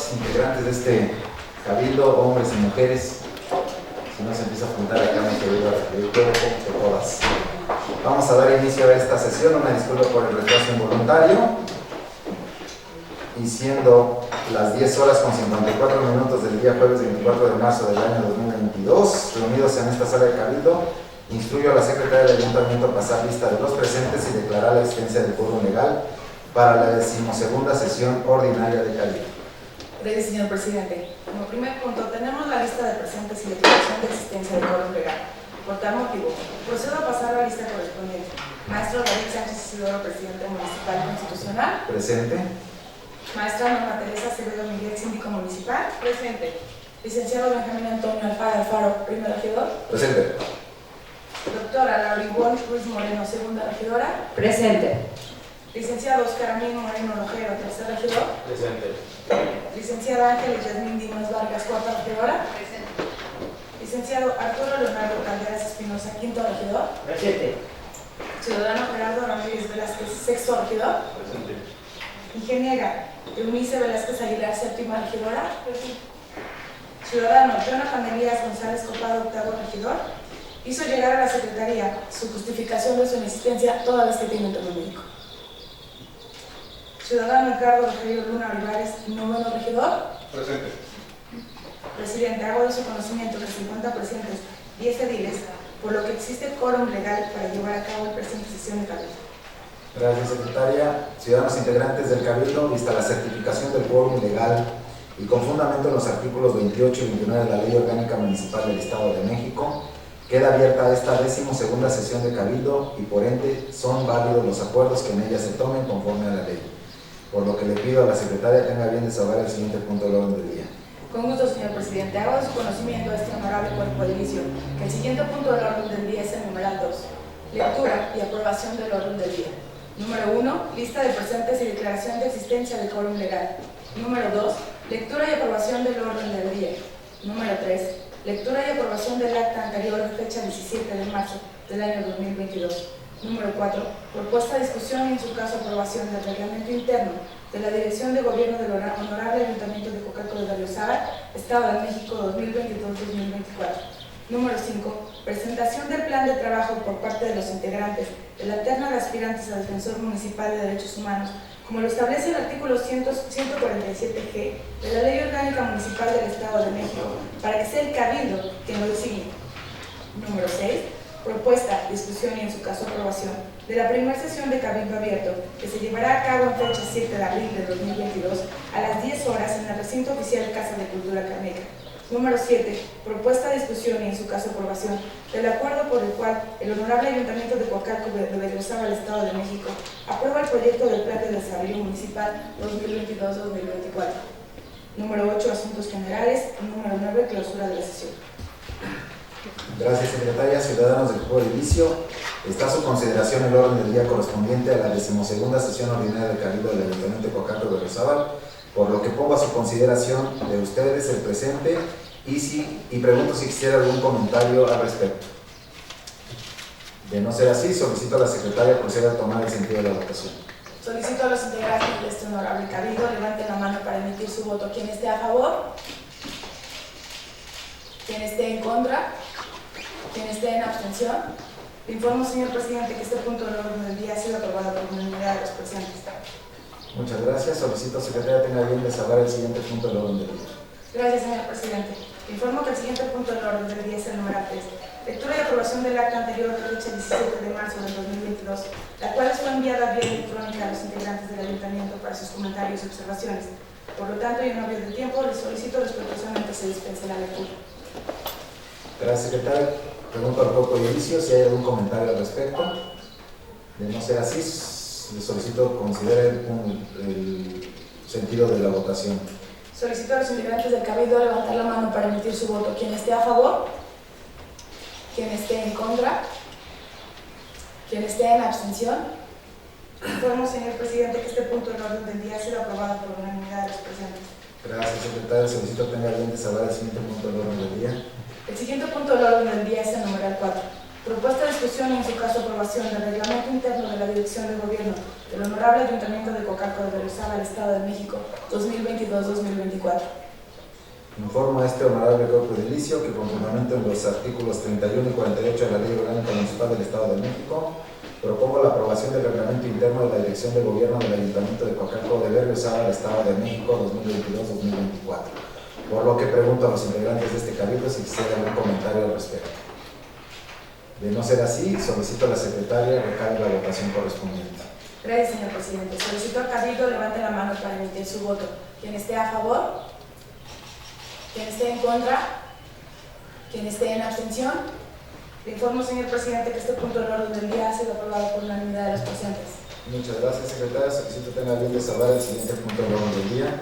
todas integrantes de este cabildo, hombres y mujeres. Si no se empieza a apuntar acá, me quedo de todas. Vamos a dar inicio a esta sesión. Una disculpa por el retraso involuntario. Y siendo las 10 horas con 54 minutos del día jueves 24 de marzo del año 2022, reunidos en esta sala de cabildo, instruyo a la secretaria del ayuntamiento a pasar lista de los presentes y declarar la existencia del quórum legal para la 12ª sesión ordinaria de cabildo. Gracias, señor presidente. Como primer punto, tenemos la lista de presentes y declaración de existencia del quórum legal. Por tal motivo, procedo a pasar la lista correspondiente. Maestro David Sánchez Isidoro, presidente municipal constitucional. Presente. Maestra Norma Teresa Acevedo Miguel, síndico municipal. Presente. Licenciado Benjamín Antonio Alfaro, primer regidor. Presente. Doctora Laura Ivonne Ruiz Moreno, segunda regidora. Presente. Licenciado Oscar Amín Moreno Rojero, tercer regidor. Presente. Licenciada Ángeles Yasmín Dimas Vargas, cuarta regidora. Presente. Licenciado Arturo Leonardo Calderas Espinosa, quinto regidor. Presente. Ciudadano Gerardo Ramírez Velázquez, sexto regidor. Presente. Ingeniera Eunice Velázquez Aguilar, séptima regidora. Ciudadano Jonathan Elías González Copado, octavo regidor. Hizo llegar a la Secretaría su justificación de su inexistencia toda vez que tiene un tema médico. Ciudadano Ricardo Rogelio Luna Olivares, noveno regidor. Presente. Presidente, hago de su conocimiento que se encuentran presentes 10 ediles, por lo que existe quórum legal para llevar a cabo la presente sesión de cabildo. Gracias, secretaria. Ciudadanos integrantes del cabildo, vista la certificación del quórum legal y con fundamento en los artículos 28 y 29 de la Ley Orgánica Municipal del Estado de México, queda abierta esta 12ª sesión de cabildo y por ende son válidos los acuerdos que en ella se tomen conforme a la ley. Por lo que le pido a la secretaria tenga bien desahogar el siguiente punto del orden del día. Con gusto, señor presidente. Hago de su conocimiento a este honorable cuerpo edilicio que el siguiente punto del orden del día es el numeral 2, lectura y aprobación del orden del día. Número 1, lista de presentes y declaración de existencia del quórum legal. Número 2, lectura y aprobación del orden del día. Número 3, lectura y aprobación del acta anterior de fecha 17 de marzo del año 2022. Número 4, propuesta, discusión y en su caso aprobación del reglamento interno de la Dirección de Gobierno del Honorable Ayuntamiento de Coacalco de Berriozábal, Estado de México 2022-2024. Número 5, presentación del plan de trabajo por parte de los integrantes de la terna de aspirantes a Defensor Municipal de Derechos Humanos, como lo establece el artículo 147G de la Ley Orgánica Municipal del Estado de México, para que sea el cabildo quien lo designe. Número 6, propuesta, discusión y en su caso aprobación de la primera sesión de cabildo abierto que se llevará a cabo en fecha 7 de abril de 2022 a las 10 horas en el recinto oficial Casa de Cultura Cameca. Número 7, propuesta, discusión y en su caso aprobación del acuerdo por el cual el Honorable Ayuntamiento de Coacalco de Berriozábal, Estado de México, aprueba el proyecto del Plan de Desarrollo Municipal 2022-2024. Número 8, asuntos generales. Número 9, clausura de la sesión. Gracias, secretaria. Ciudadanos del cuerpo edilicio, está a su consideración el orden del día correspondiente a la 12ª sesión ordinaria del cabildo del Ayuntamiento de Coacalco de Berriozábal, por lo que pongo a su consideración de ustedes el presente y pregunto si quisiera algún comentario al respecto. De no ser así, solicito a la secretaria proceda a tomar el sentido de la votación. Solicito a los integrantes de este honorable cabildo levanten la mano para emitir su voto. Quien esté a favor, quien esté en contra, quien esté en abstención. Le informo, señor presidente, que este punto del orden del día ha sido aprobado por unanimidad de los presentes. Muchas gracias. Solicito, secretaria, tenga bien desahogar el siguiente punto del orden del día. Gracias, señor presidente. Le informo que el siguiente punto del orden del día es el número 3. Lectura y aprobación del acta anterior de fecha 17 de marzo del 2022, la cual fue enviada vía electrónica a los integrantes del ayuntamiento para sus comentarios y observaciones. Por lo tanto, y en no de tiempo, les solicito respetuosamente se dispense la lectura. Gracias, secretaria. Pregunto al cuerpo edilicio si hay algún comentario al respecto. De no ser así, les solicito considere el sentido de la votación. Solicito a los integrantes del cabildo levantar la mano para emitir su voto. Quien esté a favor, quien esté en contra, quien esté en abstención. Informo, señor presidente, que este punto del orden del día ha sido aprobado por unanimidad de los presentes. Gracias, secretaria. Solicito tenga bien desahogar el siguiente punto del orden del día. El siguiente punto del orden del día es el numeral 4. Propuesta de discusión y en su caso aprobación del reglamento interno de la Dirección de Gobierno del Honorable Ayuntamiento de Coacalco de Berriozábal, Estado de México, 2022-2024. Informo a este honorable cuerpo edilicio que con fundamento en los artículos 31 y 48 de la Ley Orgánica Municipal del Estado de México, propongo la aprobación del reglamento interno de la Dirección de Gobierno del Ayuntamiento de Coacalco de Berriozábal, Estado de México, 2022-2024. Por lo que pregunto a los integrantes de este cabildo si quisiera algún comentario al respecto. De no ser así, solicito a la secretaria recalque la votación correspondiente. Gracias, señor presidente. Solicito al cabildo levante la mano para emitir su voto. Quien esté a favor, quien esté en contra, quien esté en abstención. Le informo, señor presidente, que este punto del orden del día ha sido aprobado por unanimidad de los presentes. Muchas gracias, secretaria. Solicito tenga bien de salvar el siguiente punto del orden del día.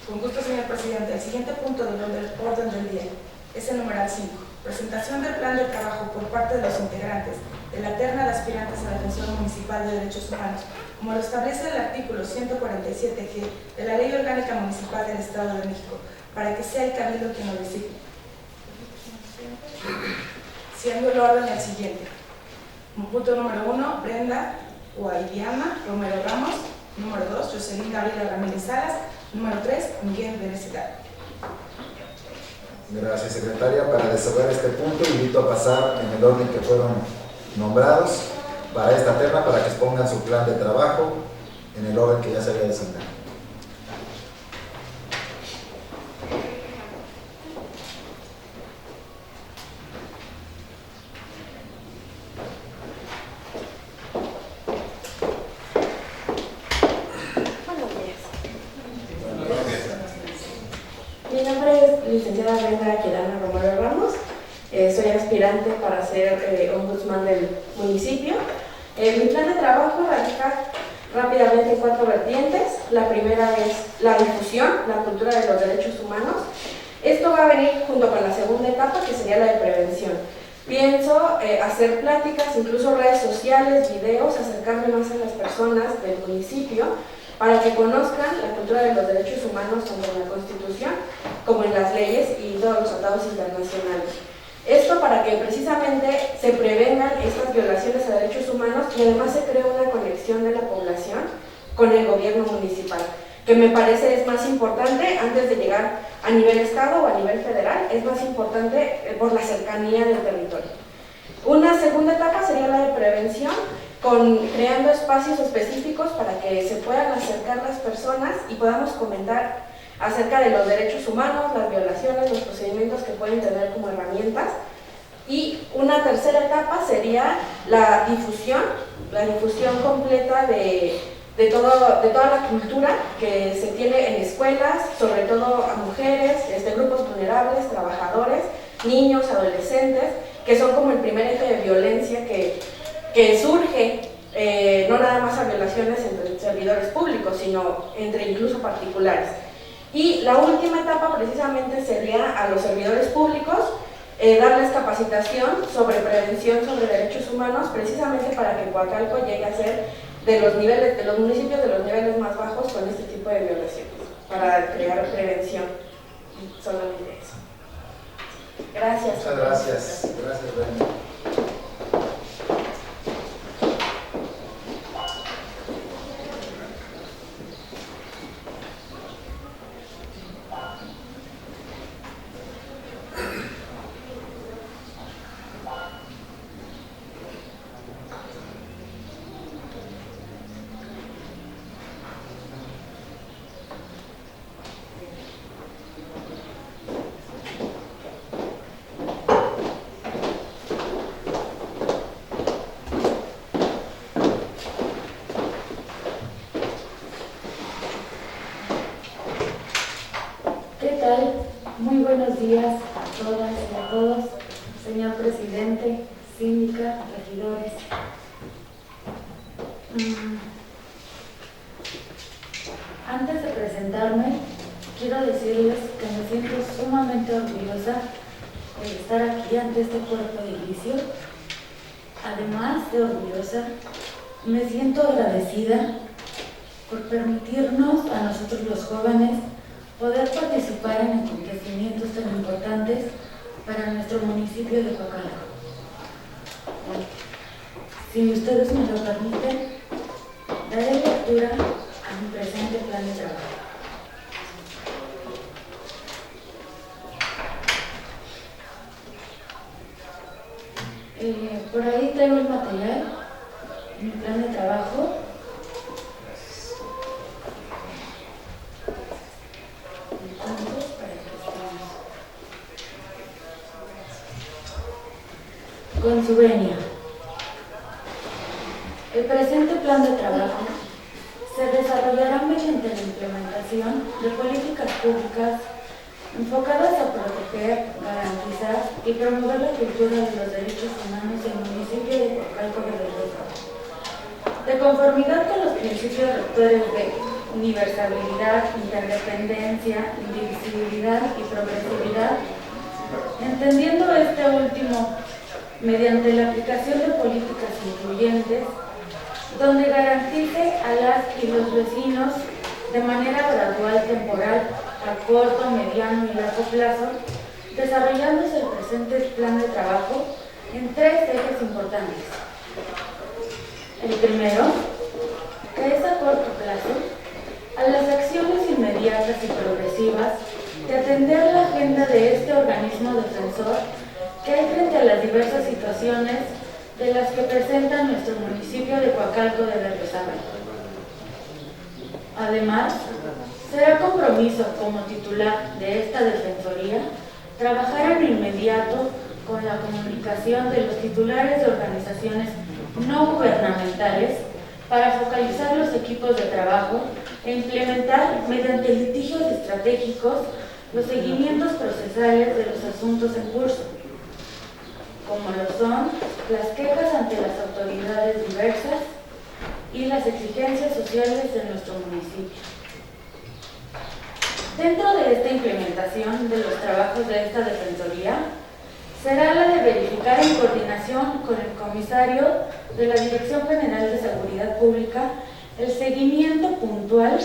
Con gusto, señor presidente. El siguiente punto del orden del día es el numeral 5. Presentación del plan de trabajo por parte de los integrantes de la terna de aspirantes a la Defensor Municipal de Derechos Humanos, como lo establece el artículo 147G de la Ley Orgánica Municipal del Estado de México, para que sea el cabildo quien lo designe. Siendo el orden el siguiente. Punto número 1, Brenda Guaydiana Romero Ramos. Número 2, Jocelyn Gabriela Ramírez Salas. Número 3, Miguel Benecidad. Gracias, secretaria. Para resolver este punto, invito a pasar en el orden que fueron nombrados para esta terna, para que expongan su plan de trabajo en el orden que ya se había designado. Mi nombre es licenciada Brenda Guaydiana Romero Ramos. Soy aspirante para ser ombudsman del municipio. Mi plan de trabajo radica rápidamente en 4 vertientes. La primera es la difusión, la cultura de los derechos humanos. Esto va a venir junto con la segunda etapa, que sería la de prevención. Pienso hacer pláticas, incluso redes sociales, videos, acercarme más a las personas del municipio para que conozcan la cultura de los derechos humanos tanto en la Constitución como en las leyes y todos los tratados internacionales. Esto para que precisamente se prevengan estas violaciones a derechos humanos y además se cree una conexión de la población con el gobierno municipal, que me parece es más importante antes de llegar a nivel estado o a nivel federal, es más importante por la cercanía del territorio. Una segunda etapa sería la de prevención, creando espacios específicos para que se puedan acercar las personas y podamos comentar acerca de los derechos humanos, las violaciones, los procedimientos que pueden tener como herramientas. Y una tercera etapa sería la difusión completa de toda la cultura que se tiene en escuelas, sobre todo a mujeres, grupos vulnerables, trabajadores, niños, adolescentes, que son como el primer eje de violencia que surge, no nada más a violaciones entre servidores públicos, sino entre incluso particulares. Y la última etapa precisamente sería a los servidores públicos, darles capacitación sobre prevención sobre derechos humanos, precisamente para que Coacalco llegue a ser de los municipios de los niveles más bajos con este tipo de violaciones, para crear prevención. Y solamente eso. Gracias. Muchas gracias. Gracias, Brenda. Muy buenos días a todas y a todos, señor presidente, síndica, regidores. Antes de presentarme, quiero decirles que me siento sumamente orgullosa de estar aquí ante este cuerpo edilicio. Además de orgullosa, me siento agradecida por permitirnos a nosotros los jóvenes poder participar en acontecimientos tan importantes para nuestro municipio de Coacalco. Si ustedes me lo permiten, daré lectura a mi presente plan de trabajo. Por ahí tengo el material, mi plan de trabajo. Entonces, para que estemos con su venia. El presente plan de trabajo se desarrollará mediante la implementación de políticas públicas enfocadas a proteger, garantizar y promover la cultura de los derechos humanos en el municipio de Coacalco de Berriozábal. De conformidad con los principios rectores de universalidad, interdependencia, indivisibilidad y progresividad, entendiendo este último mediante la aplicación de políticas incluyentes, donde garantice a las y los vecinos de manera gradual, temporal, a corto, mediano y largo plazo, desarrollándose el presente plan de trabajo en 3 ejes importantes. El primero, que es a corto plazo, a las acciones inmediatas y progresivas de atender la agenda de este organismo defensor que hay frente a las diversas situaciones de las que presenta nuestro municipio de Coacalco de Berriozábal. Además, será compromiso como titular de esta defensoría trabajar en inmediato con la comunicación de los titulares de organizaciones no gubernamentales para focalizar los equipos de trabajo e implementar mediante litigios estratégicos los seguimientos procesales de los asuntos en curso, como lo son las quejas ante las autoridades diversas y las exigencias sociales de nuestro municipio. Dentro de esta implementación de los trabajos de esta defensoría, será la de verificar en coordinación con el comisario de la Dirección General de Seguridad Pública el seguimiento puntual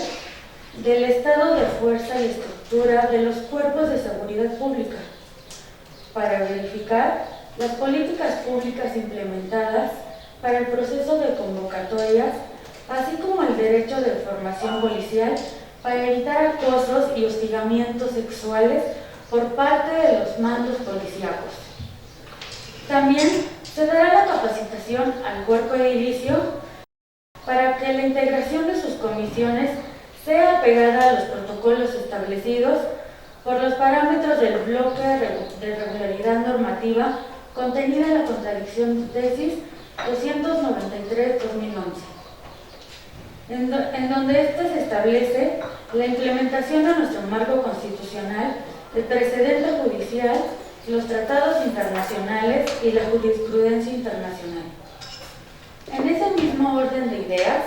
del estado de fuerza y estructura de los cuerpos de seguridad pública, para verificar las políticas públicas implementadas para el proceso de convocatorias, así como el derecho de formación policial para evitar acosos y hostigamientos sexuales por parte de los mandos policíacos. También se dará la capacitación al cuerpo edilicio para que la integración de sus comisiones sea apegada a los protocolos establecidos por los parámetros del bloque de regularidad normativa contenida en la contradicción tesis 293-2011, en donde éste se establece la implementación de nuestro marco constitucional, el precedente judicial, los tratados internacionales y la jurisprudencia internacional. En ese mismo orden de ideas,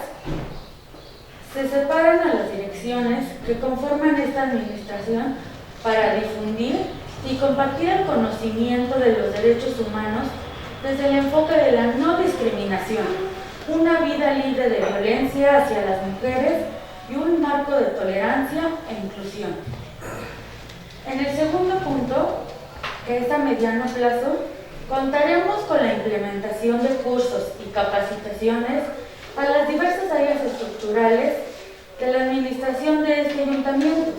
se separan a las direcciones que conforman esta administración para difundir y compartir el conocimiento de los derechos humanos desde el enfoque de la no discriminación, una vida libre de violencia hacia las mujeres y un marco de tolerancia e inclusión. En el segundo punto, que es a mediano plazo, contaremos con la implementación de cursos y capacitaciones a las diversas áreas estructurales de la administración de este ayuntamiento,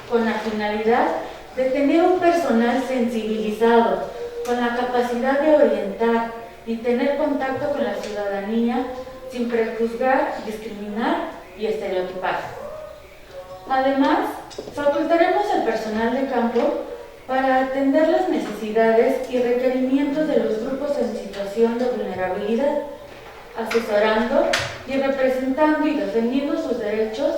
con la finalidad de tener un personal sensibilizado, con la capacidad de orientar y tener contacto con la ciudadanía sin prejuzgar, discriminar y estereotipar. Además, facultaremos al personal de campo para atender las necesidades y requerimientos de los grupos en situación de vulnerabilidad, asesorando y representando y defendiendo sus derechos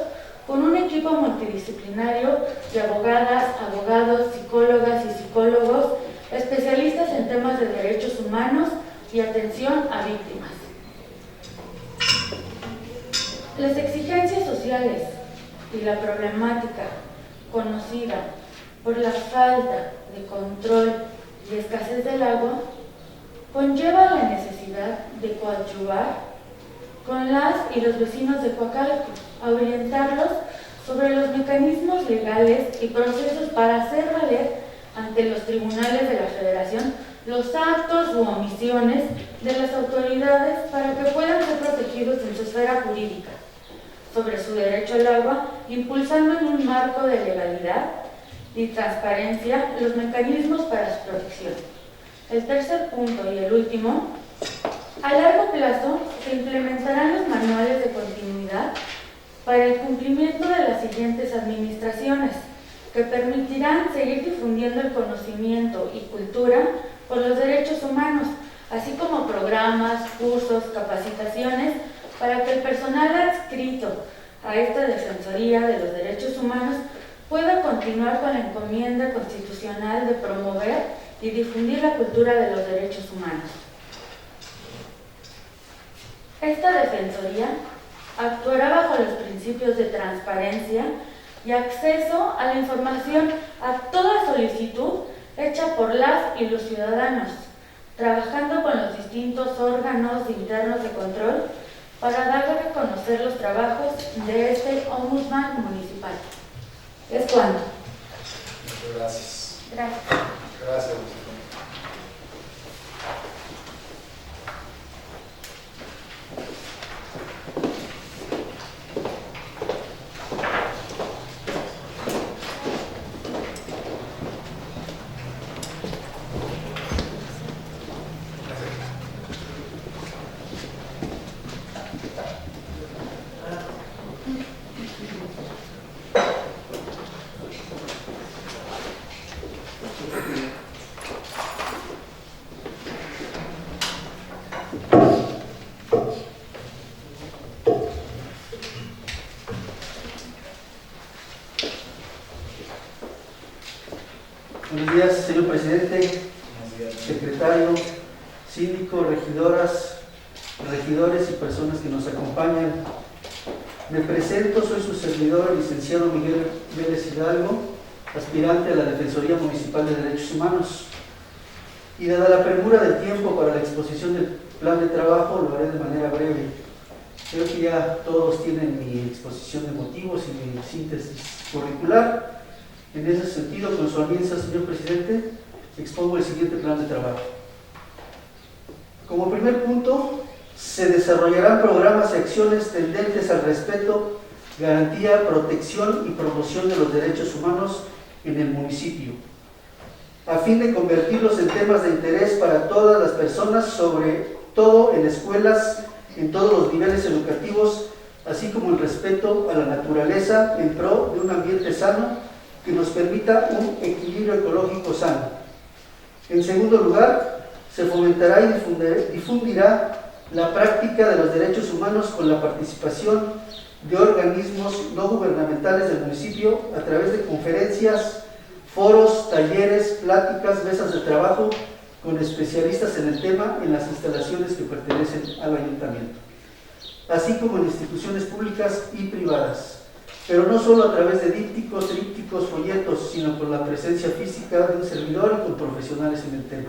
con un equipo multidisciplinario de abogadas, abogados, psicólogas y psicólogos, especialistas en temas de derechos humanos y atención a víctimas. Las exigencias sociales y la problemática conocida por la falta de control y escasez del agua conlleva la necesidad de coadyuvar con las y los vecinos de Coacalco, a orientarlos sobre los mecanismos legales y procesos para hacer valer ante los tribunales de la Federación los actos u omisiones de las autoridades para que puedan ser protegidos en su esfera jurídica sobre su derecho al agua, impulsando en un marco de legalidad y transparencia los mecanismos para su protección. El tercer punto y el último, a largo plazo se implementarán los manuales de continuidad para el cumplimiento de las siguientes administraciones, que permitirán seguir difundiendo el conocimiento y cultura por los derechos humanos, así como programas, cursos, capacitaciones, para que el personal adscrito a esta Defensoría de los Derechos Humanos pueda continuar con la encomienda constitucional de promover y difundir la cultura de los derechos humanos. Esta Defensoría actuará bajo los principios de transparencia y acceso a la información a toda solicitud hecha por las y los ciudadanos, trabajando con los distintos órganos internos de control para dar a conocer los trabajos de este Ombudsman municipal. ¿Es cuánto? Muchas gracias. Gracias. Gracias. Buenos días, señor presidente, secretario, síndico, regidoras, regidores y personas que nos acompañan. Me presento, soy su servidor, el licenciado Miguel Vélez Hidalgo, aspirante a la Defensoría Municipal de Derechos Humanos. Y dada la premura del tiempo para la exposición del plan de trabajo, lo haré de manera breve. Creo que ya todos tienen mi exposición de motivos y mi síntesis curricular. En ese sentido, con su audiencia, señor presidente, expongo el siguiente plan de trabajo. Como primer punto, se desarrollarán programas y acciones tendentes al respeto, garantía, protección y promoción de los derechos humanos en el municipio, a fin de convertirlos en temas de interés para todas las personas, sobre todo en escuelas, en todos los niveles educativos, así como el respeto a la naturaleza en pro de un ambiente sano que nos permita un equilibrio ecológico sano. En segundo lugar, se fomentará y difundirá la práctica de los derechos humanos con la participación de organismos no gubernamentales del municipio a través de conferencias, foros, talleres, pláticas, mesas de trabajo con especialistas en el tema en las instalaciones que pertenecen al ayuntamiento, así como en instituciones públicas y privadas, pero no solo a través de dípticos, trípticos, folletos, sino con la presencia física de un servidor y con profesionales en el tema,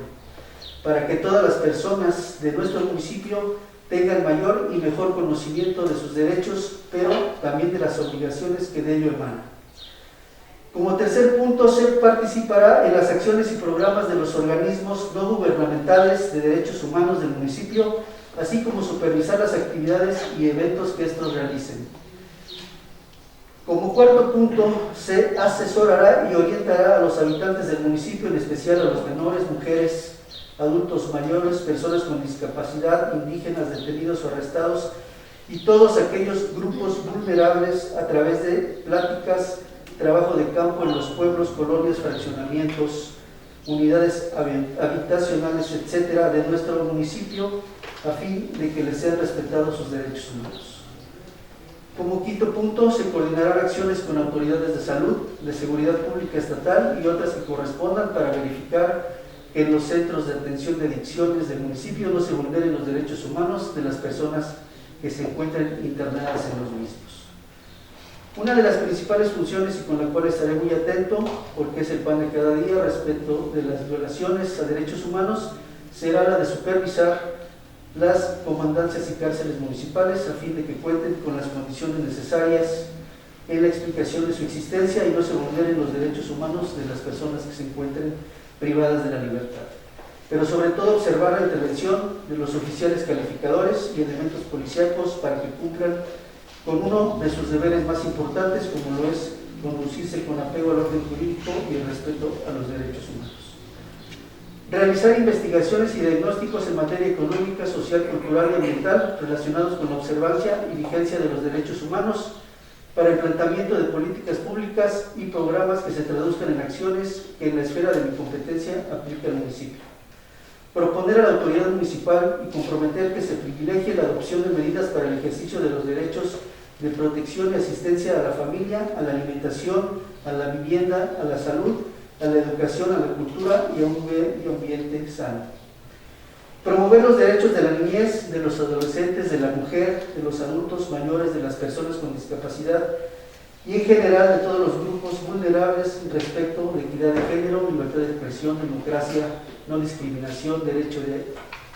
para que todas las personas de nuestro municipio tengan mayor y mejor conocimiento de sus derechos, pero también de las obligaciones que de ello emanan. Como tercer punto, se participará en las acciones y programas de los organismos no gubernamentales de derechos humanos del municipio, así como supervisar las actividades y eventos que estos realicen. Como cuarto punto, se asesorará y orientará a los habitantes del municipio, en especial a los menores, mujeres, adultos mayores, personas con discapacidad, indígenas, detenidos o arrestados y todos aquellos grupos vulnerables a través de pláticas, trabajo de campo en los pueblos, colonias, fraccionamientos, unidades habitacionales, etcétera, de nuestro municipio, a fin de que les sean respetados sus derechos humanos. Como quinto punto, se coordinarán acciones con autoridades de salud, de seguridad pública estatal y otras que correspondan para verificar que en los centros de atención de adicciones del municipio no se vulneren los derechos humanos de las personas que se encuentren internadas en los mismos. Una de las principales funciones y con la cual estaré muy atento, porque es el pan de cada día respecto de las violaciones a derechos humanos, será la de supervisar las comandancias y cárceles municipales a fin de que cuenten con las condiciones necesarias en la explicación de su existencia y no se vulneren los derechos humanos de las personas que se encuentren privadas de la libertad. pero sobre todo observar la intervención de los oficiales calificadores y elementos policíacos para que cumplan con uno de sus deberes más importantes, como lo es conducirse con apego al orden jurídico y el respeto a los derechos humanos. Realizar investigaciones y diagnósticos en materia económica, social, cultural y ambiental relacionados con la observancia y vigencia de los derechos humanos para el planteamiento de políticas públicas y programas que se traduzcan en acciones que en la esfera de mi competencia aplique al municipio. Proponer a la autoridad municipal y comprometer que se privilegie la adopción de medidas para el ejercicio de los derechos de protección y asistencia a la familia, a la alimentación, a la vivienda, a la salud, a la educación, a la cultura y a un medio ambiente sano. Promover los derechos de la niñez, de los adolescentes, de la mujer, de los adultos mayores, de las personas con discapacidad y en general de todos los grupos vulnerables respecto de equidad de género, libertad de expresión, democracia, no discriminación, derecho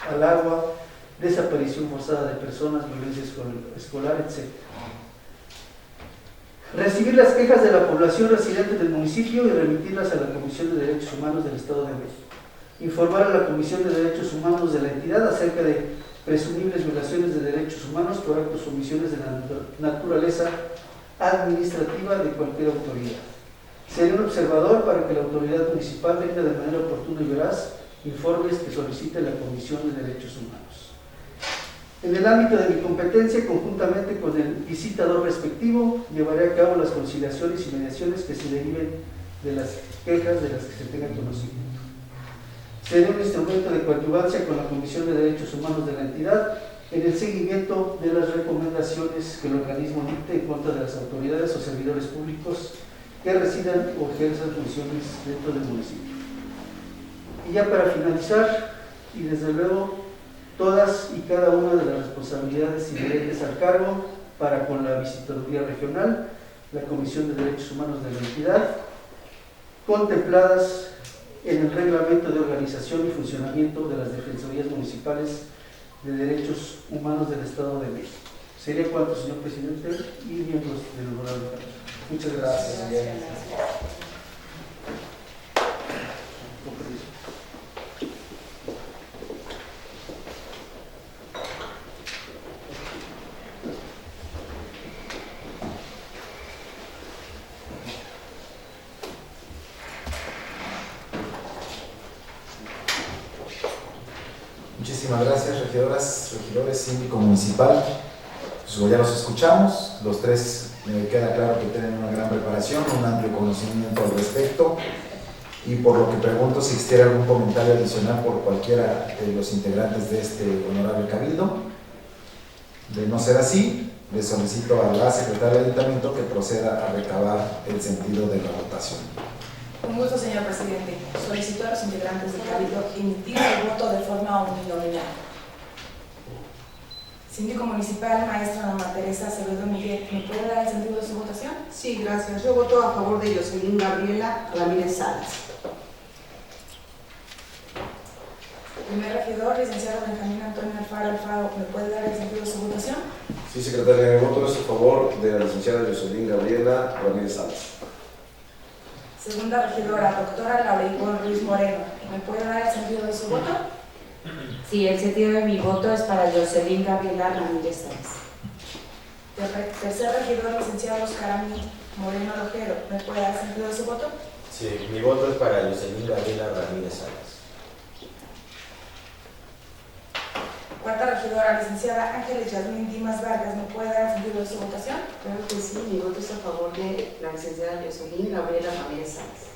al agua, desaparición forzada de personas, violencia escolar, etc. Recibir las quejas de la población residente del municipio y remitirlas a la Comisión de Derechos Humanos del Estado de México. Informar a la Comisión de Derechos Humanos de la entidad acerca de presumibles violaciones de derechos humanos por actos o omisiones de la naturaleza administrativa de cualquier autoridad. Ser un observador para que la autoridad municipal tenga de manera oportuna y veraz informes que solicite la Comisión de Derechos Humanos. En el ámbito de mi competencia, conjuntamente con el visitador respectivo, llevaré a cabo las conciliaciones y mediaciones que se deriven de las quejas de las que se tenga conocimiento. Seré un instrumento de coadyuvancia con la Comisión de Derechos Humanos de la entidad en el seguimiento de las recomendaciones que el organismo dicte en contra de las autoridades o servidores públicos que residan o ejerzan funciones dentro del municipio. Y ya para finalizar, y desde luego, todas y cada una de las responsabilidades inherentes al cargo para con la visitaduría regional, la Comisión de Derechos Humanos de la entidad, contempladas en el reglamento de organización y funcionamiento de las defensorías municipales de derechos humanos del Estado de México. Sería cuanto, señor presidente y miembros del honorable Cámara. Muchas gracias. Muchísimas gracias, regidoras, regidores, síndico municipal. Pues ya los escuchamos, los tres me queda claro que tienen una gran preparación, un amplio conocimiento al respecto, y por lo que pregunto si existiera algún comentario adicional por cualquiera de los integrantes de este honorable cabildo. De no ser así, le solicito a la secretaria del ayuntamiento que proceda a recabar el sentido de la votación. Con gusto, señor presidente. Solicito a los integrantes del cabildo emitir el voto de forma uninominal. Síndico municipal, maestra Ana Teresa Acevedo Miguel, ¿me puede dar el sentido de su votación? Sí, gracias. Yo voto a favor de Jocelyn Gabriela Ramírez Salas. Primer regidor, licenciado Benjamín Antonio Alfaro, ¿me puede dar el sentido de su votación? Sí, secretaria, mi voto es a favor de la licenciada Jocelyn Gabriela Ramírez Salas. Segunda regidora, doctora Laura Ivonne Ruiz Moreno, ¿me puede dar el sentido de su voto? Sí, el sentido de mi voto es para Jocelyn Gabriela Ramírez Salas. Tercer regidor, licenciado Oscar Ami Moreno Lojero, ¿me puede dar el sentido de su voto? Sí, mi voto es para Jocelyn Gabriela Ramírez Salas. Cuarta regidora, licenciada Ángeles Yasmín Dimas Vargas, ¿me puede dar el sentido de su votación? Claro que sí, mi voto es a favor de la licenciada Jocelyn Gabriela Ramírez Salas.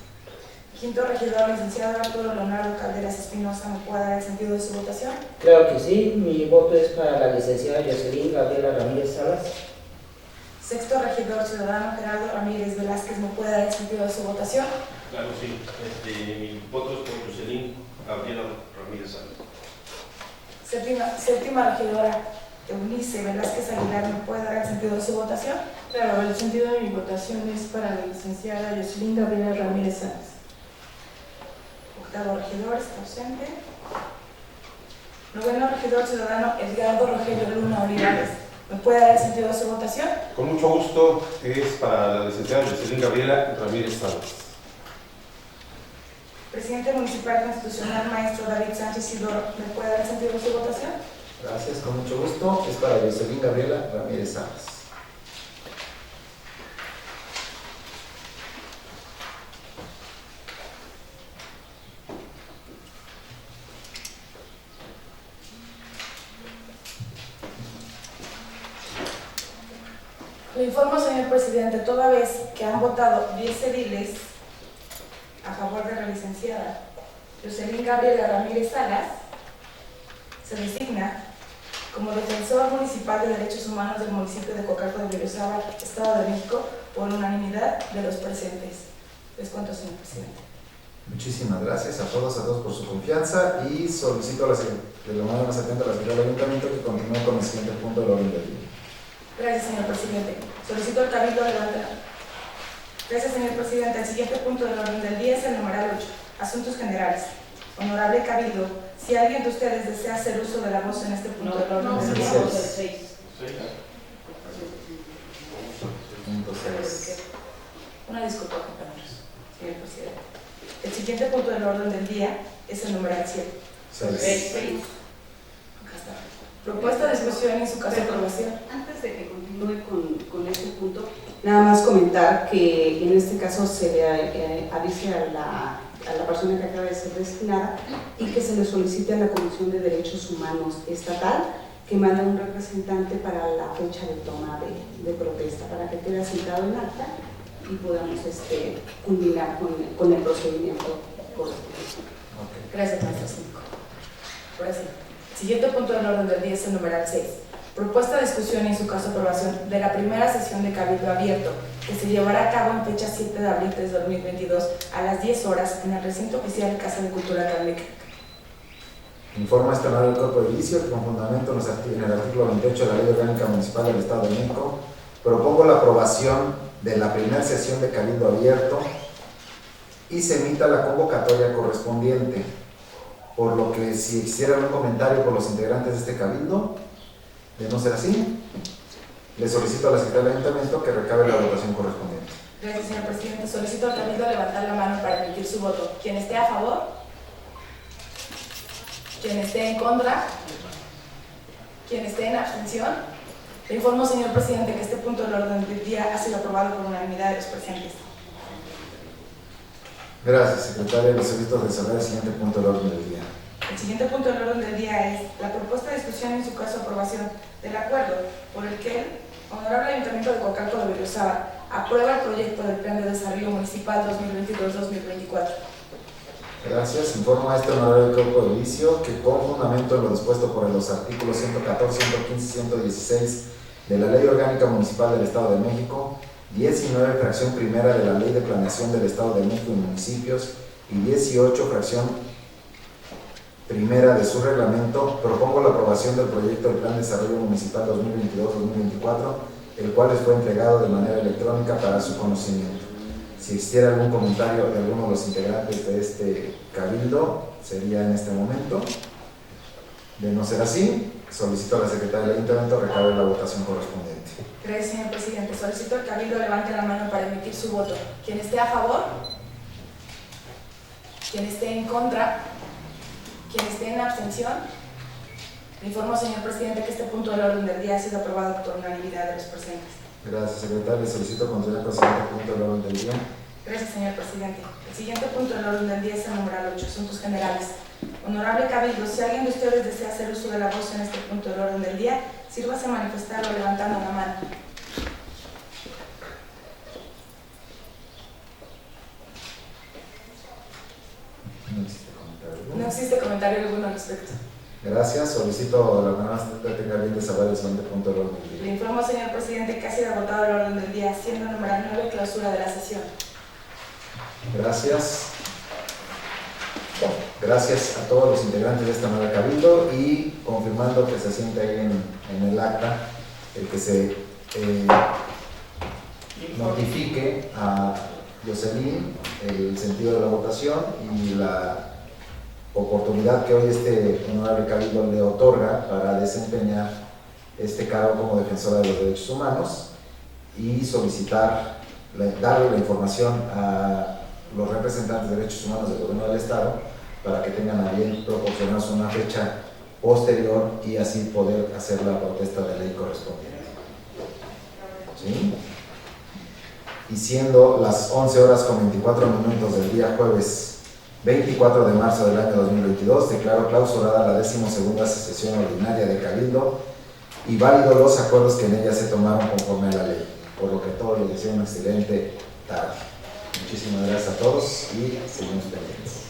Quinto regidor, licenciado Arturo Leonardo Calderas Espinosa, ¿me puede dar el sentido de su votación? Claro que sí, mi voto es para la licenciada Jocelyn Gabriela Ramírez Salas. Sexto regidor, ciudadano Gerardo Ramírez Velázquez, ¿me puede dar el sentido de su votación? Claro, sí. Mi voto es por Jocelyn Gabriela Ramírez Salas. Séptima regidora, Eunice Velázquez Aguilar, ¿me puede dar el sentido de su votación? Claro, el sentido de mi votación es para la licenciada Jocelyn Gabriela Ramírez Salas. Octavo regidor, está ausente. Noveno regidor, ciudadano Edgardo Rogelio Luna Olivares, ¿me puede dar el sentido de su votación? Con mucho gusto, es para la licenciada Jocelyn Gabriela Ramírez Salas. Presidente Municipal Constitucional, maestro David Sánchez Isidoro, ¿me puede dar el sentido de su votación? Gracias, con mucho gusto. Es para Jocelyn Gabriela Ramírez Salas. Le informo, señor presidente, toda vez que han votado 10 ediles a favor de la licenciada Jocelyn Gabriela Ramírez Salas, se designa como defensor municipal de derechos humanos del municipio de Coacalco de Berriozábal, Estado de México, por unanimidad de los presentes. Les cuento, señor presidente. Muchísimas gracias a todos por su confianza y solicito a la de la manera más atenta a la Secretaría del Ayuntamiento que continúe con el siguiente punto del orden del día. Gracias, señor presidente. Solicito al Cabildo levante la... Gracias, señor presidente. El siguiente punto del orden del día es el numeral 8, Asuntos Generales. Honorable Cabildo, si alguien de ustedes desea hacer uso de la voz en este punto del orden del día. Punto 6. Una disculpa, compañeros, señor presidente. El siguiente punto del orden del día es el numeral 7. 6. Acá está. Propuesta de discusión y en su caso de aprobación. Antes de que continúe con este punto, nada más comentar que en este caso se le avise a la persona que acaba de ser designada y que se le solicite a la Comisión de Derechos Humanos Estatal que mande un representante para la fecha de toma de protesta, para que quede asentado en acta y podamos culminar con el procedimiento correspondiente. Gracias, maestro 5. Ahora sí. Siguiente punto del orden del día es el numeral 6. Propuesta de discusión y en su caso aprobación de la primera sesión de Cabildo Abierto que se llevará a cabo en fecha 7 de abril de 2022 a las 10 horas en el recinto oficial Casa de Cultura Calmeca. Informa este honorario cuerpo de edilicio que con fundamento en el artículo 28 de la Ley Orgánica Municipal del Estado de México propongo la aprobación de la primera sesión de Cabildo Abierto y se emita la convocatoria correspondiente. Por lo que si existiera algún comentario por los integrantes de este cabildo, de no ser así, le solicito a la Secretaría del Ayuntamiento que recabe la votación correspondiente. Gracias, señor presidente. Solicito al Cabildo levantar la mano para emitir su voto. Quien esté a favor, quien esté en contra, quien esté en abstención. Le informo, señor presidente, que este punto del orden del día ha sido aprobado por unanimidad de los presentes. Gracias, secretaria. Le solicito resolver el siguiente punto del orden del día. El siguiente punto del orden del día es la propuesta de discusión y en su caso aprobación del acuerdo por el que el Honorable Ayuntamiento de Coacalco de Berriozábal aprueba el proyecto del Plan de Desarrollo Municipal 2022-2024. Gracias. Informo a este honorario cuerpo de edilicio que con fundamento en lo dispuesto por los artículos 114, 115 y 116 de la Ley Orgánica Municipal del Estado de México, 19, fracción primera de la Ley de Planeación del Estado de México y Municipios y 18, fracción primera de su reglamento, propongo la aprobación del proyecto del Plan de Desarrollo Municipal 2022-2024, el cual les fue entregado de manera electrónica para su conocimiento. Si existiera algún comentario de alguno de los integrantes de este cabildo, sería en este momento. De no ser así, solicito a la Secretaría del Ayuntamiento recabe la votación correspondiente. Gracias, señor presidente. Solicito al Cabildo levante la mano para emitir su voto. Quien esté a favor, quien esté en contra, quien esté en abstención. Le informo, señor presidente, que este punto del orden del día ha sido aprobado por unanimidad de los presentes. Gracias, secretario. Le solicito continuar con el siguiente punto del orden del día. Gracias, señor presidente. El siguiente punto del orden del día es el numeral 8, Asuntos Generales. Honorable Cabildo, si alguien de ustedes desea hacer uso de la voz en este punto del orden del día, sírvase a manifestarlo levantando la mano. No existe comentario alguno al respecto. Gracias. Solicito a la manera que tenga bien de saber el siguiente punto del orden del día. Le informo, señor presidente, que ha sido agotado el orden del día, siendo el numeral 9 clausura de la sesión. Gracias. Gracias a todos los integrantes de esta nueva cabildo y confirmando que se siente ahí en el acta el que se notifique a Jocelyn el sentido de la votación y la oportunidad que hoy este honorable cabildo le otorga para desempeñar este cargo como defensora de los derechos humanos y solicitar, darle la información a los representantes de derechos humanos del gobierno del Estado para que tengan a bien proporcionarnos una fecha posterior y así poder hacer la protesta de ley correspondiente. ¿Sí? Y siendo las 11:24 del día jueves 24 de marzo del año 2022, declaro clausurada la 12ª sesión ordinaria de Cabildo y válidos los acuerdos que en ella se tomaron conforme a la ley, por lo que todos les deseo una excelente tarde. Muchísimas gracias a todos y seguimos pendientes.